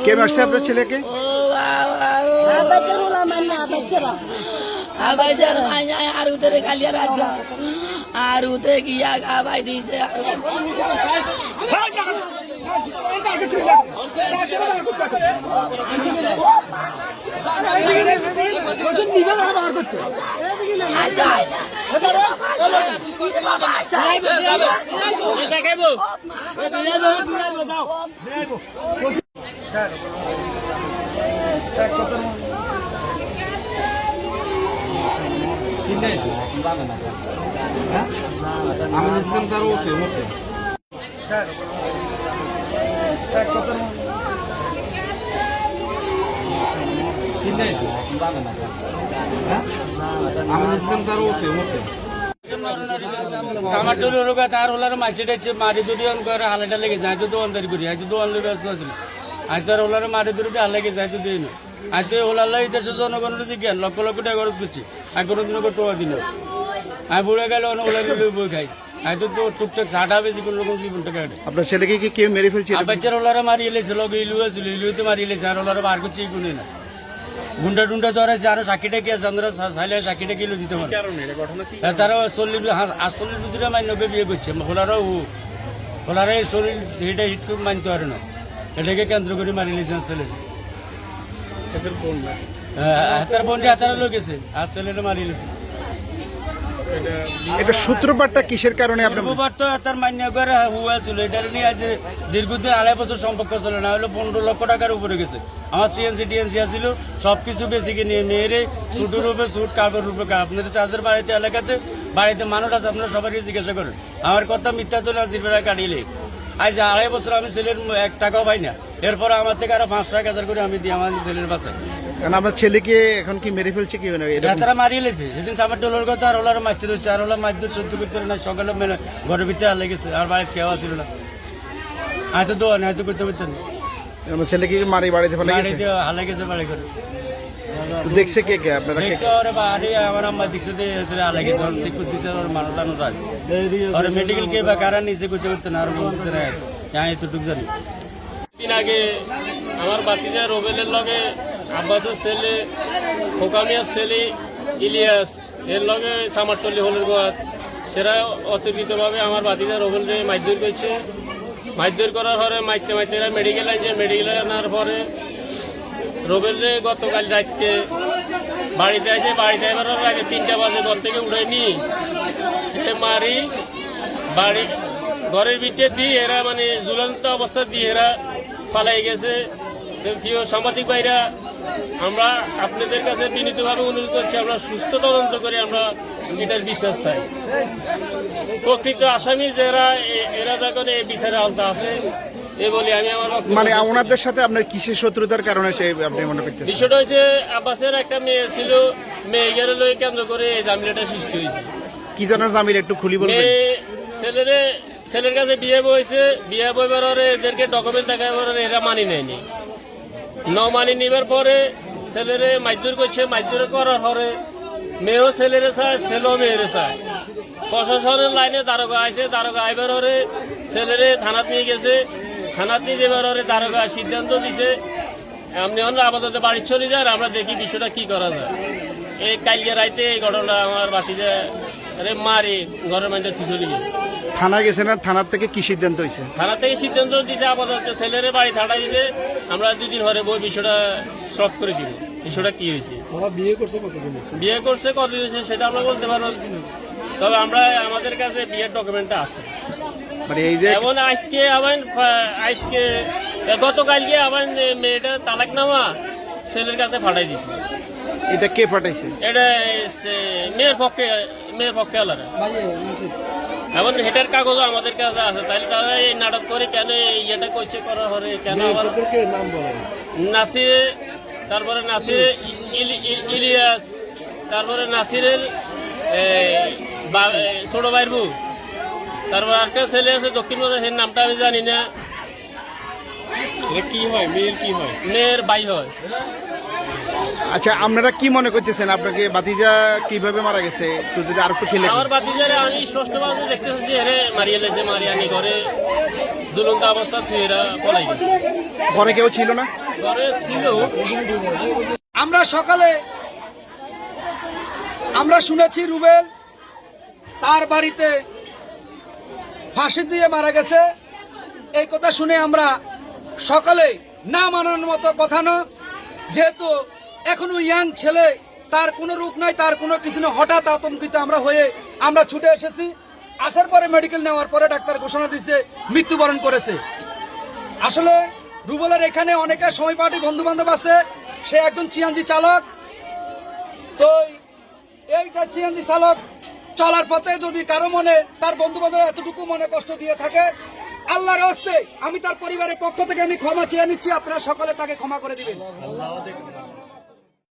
কে মারছে আপনার ছেলেকে? আর উতরে কালিয়া রাখা আর উতে গিয়া খাবাই দিছে আমি ইসলাম স্যার বলছি আমি ইসলাম স্যার বলছি সামার রোগ তার হলার মাছিটা মারি দুটি করে হালাটা লেগে যায় তো দোকানদারি করি আজ দোকানের ব্যস্ত আছিল আজ তার হলার মারি দুটি হাল লেগে যায় তো দিই না আজ তো হলার এই দেশের জনগণের জিজ্ঞান লক্ষ লক্ষ টাকা খরচ করছি আর কোনোদিন টোয়া দিল আমি বুড়ে গেলে ওলার বই খাই আজ তো টুকটাক ঝাঁটা বেশি কোনো রকম জীবনটা কাটে। আপনার ছেলেকে কি কেউ মেরে ফেলছে? বাচ্চার ওলারা মারিয়ে লেছে লগে ইলু আছিল ইলুতে মারিয়ে লেছে আর ওলারা বার করছে এই কোনো না গুন্ডা টুন্ডা ধরেছে আরো সাক্ষীটা কি আছে আমরা চাইলে সাক্ষীটা কিলো দিতে পারি তারা 48 বছরের মান্যকে বিয়ে করছে হোলারা এই শরীর সেটা হিট করে মানতে পারে না এটাকে কেন্দ্র করে মারি লেছেন ছেলে হাতার বোনটা হাতারা লোক গেছে আর ছেলেটা মারি লেছে। এটা সূত্রপাতটা কিসের কারণে? আপনার তো তার মান্য করে হুয়া ছিল এটা নিয়ে আজ দীর্ঘদিন 2.5 বছর সম্পর্ক চলে না হলো 15 লক্ষ টাকার উপরে গেছে। আমার সিএনসি টিএনসি আছিল সবকিছু বেশি নিয়ে মেয়েরে ছুটোর রূপে ছুট কাপড় রূপে আপনাদের তাদের বাড়িতে এলাকাতে বাড়িতে মানুষ আছে আপনারা সবাইকে জিজ্ঞাসা করেন আমার কথা মিথ্যা তো না জিরবেলা কাটিলে আজ 2.5 বছর আমি ছেলের 1 টাকাও পাই না এরপর আমার থেকে আরো 5 টাকা হাজার করে আমি দিই আমার ছেলের বাচ্চা কারণ আমার ছেলেকে এখন কি মেরে ফেলছে কি তারা মারিয়ে লেছে যেদিন সামার ডোলার কথা আর ওলার মারছে ধরছে আর ওলার মারতে সহ্য করতে না সকালে ঘরের ভিতরে হালে গেছে আর বাড়িতে কেউ ছিল না হয়তো দোয়ান হয়তো করতে পারতেন আমার ছেলেকে মারি বাড়িতে ফেলে গেছে হালে গেছে বাড়ি করে দেখছে কে কে আপনারা? দেখছে ওরে বাড়ি আমার আম্মা দেখছে হালে গেছে ওর চেক করতেছে ওর মানুষ টানুষ আছে ওর মেডিকেল কে বা কারা নিচে করতে পারতেন আর বলতেছে না আছে হ্যাঁ এতটুকু জানি। দিন আগে আমার বাতিজা রোবেলের লগে আব্বাসের ছেলে খোকামিয়ার ছেলে ইলিয়াস এর লগে সামারটলি হলের গোয়াত সেরা অতিরিক্তভাবে আমার বাতিজা রোবেলরে মারধর করছে মারধর করার পরে মাইতে মাইতে এরা মেডিকেল আনছে মেডিকেলে আনার পরে রোবেলরে গতকাল রাতকে বাড়িতে আছে বাড়িতে এবার আগে 3টা বাজে ঘর থেকে উঠাইনি মারি বাড়ি ঘরের ভিতরে দিয়ে এরা মানে ঝুলন্ত অবস্থা দিয়ে এরা পালাই গেছে। প্রিয় সাংবাদিক ভাইরা আমরা আপনাদের কাছে বিনীতভাবে অনুরোধ করছি আমরা সুস্থ তদন্ত করে আমরা এটার বিচার চাই প্রকৃত আসামি যারা এরা যখন এই বিচারের আওতা আছে এ বলে আমি আমার মানে ওনাদের সাথে আপনার কিসের শত্রুতার কারণে সে আপনি মনে করছেন? বিষয়টা হচ্ছে আব্বাসের একটা মেয়ে ছিল মেয়েকে লয়ে কেন্দ্র করে এই জামিলাটা সৃষ্টি হয়েছে। কি জানার জামিল একটু খুলি বলবেন? ছেলের কাছে বিয়ে বইছে বিয়ে বইবার পরে এদেরকে ডকুমেন্ট দেখাবার এরা মানি নেয়নি মানি নিবার পরে ছেলেরে মারধর করছে মারধর করার পরে মেয়েও ছেলেরে চায় ছেলেও মেয়েরে চায় প্রশাসনের লাইনে দারোগা আছে দারোগা আইবার পরে ছেলেরে থানাত নিয়ে গেছে থানাত নিয়ে যাবার পরে দারোগা সিদ্ধান্ত দিছে আপনি হন আপাতত বাড়ি চলে যান আমরা দেখি বিষয়টা কি করা যায়। এই কালকে রাইতে এই ঘটনা আমার বাতিজা মারি ঘরের মধ্যে চলে গেছে। থানা গেছে না? থানার থেকে কি সিদ্ধান্ত হয়েছে? থানা থেকে সিদ্ধান্ত দিছে আপাতত ছেলের বাড়ি থানা দিছে আমরা 2 দিন পরে বই বিষয়টা সলভ করে দিব বিষয়টা কি হয়েছে। বিয়ে করছে কতদিন? বিয়ে করছে কতদিন হয়েছে সেটা আমরা বলতে পারবো তবে আমরা আমাদের কাছে বিয়ের ডকুমেন্টটা আছে মানে এই যে এমন আজকে গতকালকে আবার মেয়েটা তালাকনামা ছেলের কাছে পাঠাই দিছে। এটা কে পাঠাইছে? এটা মেয়ের পক্ষে আলাদা এখন হেটার কাগজও আমাদের কাছে আছে তাহলে তারা এই নাটক করে কেন ইয়েটা করছে করার পরে কেন আবার নাসির তারপরে নাসির ইলিয়াস তারপরে নাসিরের ছোট ভাইয়ের বউ তারপর আরেকটা ছেলে আছে দক্ষিণ বাংলা নামটা আমি জানি না কি হয় মেয়ের কি হয়? মেয়ের ভাই হয়। আচ্ছা, আপনারা কি মনে করতেছেন আপনাকে বাতিজা কিভাবে মারা গেছে একটু যদি আর একটু খেলে আমার বাতিজারে আমি ষষ্ঠ বাজে দেখতে পাচ্ছি এরে মারিয়ে লেছে, মারিয়ানি ঘরে দুলন্ত অবস্থা তুই এরা পলাই গেছে। ঘরে কেউ ছিল না? ঘরে ছিল। আমরা সকালে আমরা শুনেছি রুবেল তার বাড়িতে ফাঁসি দিয়ে মারা গেছে। এই কথা শুনে আমরা সকালে না মানার মতো কথা না, যেহেতু এখনো ইয়াং ছেলে, তার কোনো রোগ নাই, তার কোনো কিছু না, হঠাৎ আতঙ্কিত আমরা হয়ে আমরা ছুটে এসেছি। আসার পরে মেডিকেল নেওয়ার পরে ডাক্তার ঘোষণা দিয়েছে মৃত্যুবরণ করেছে। আসলে রুবেলের এখানে অনেকের সহপাঠী বন্ধু বান্ধব আছে, সে একজন সিএনজি চালক। তো এইটা সিএনজি চালক চলার পথে যদি কারো মনে তার বন্ধু বান্ধব এতটুকু মনে কষ্ট দিয়ে থাকে, আল্লাহর হস্তে আমি তার পরিবারের পক্ষ থেকে আমি ক্ষমা চেয়ে নিচ্ছি, আপনারা সকলে তাকে ক্ষমা করে দিবেন।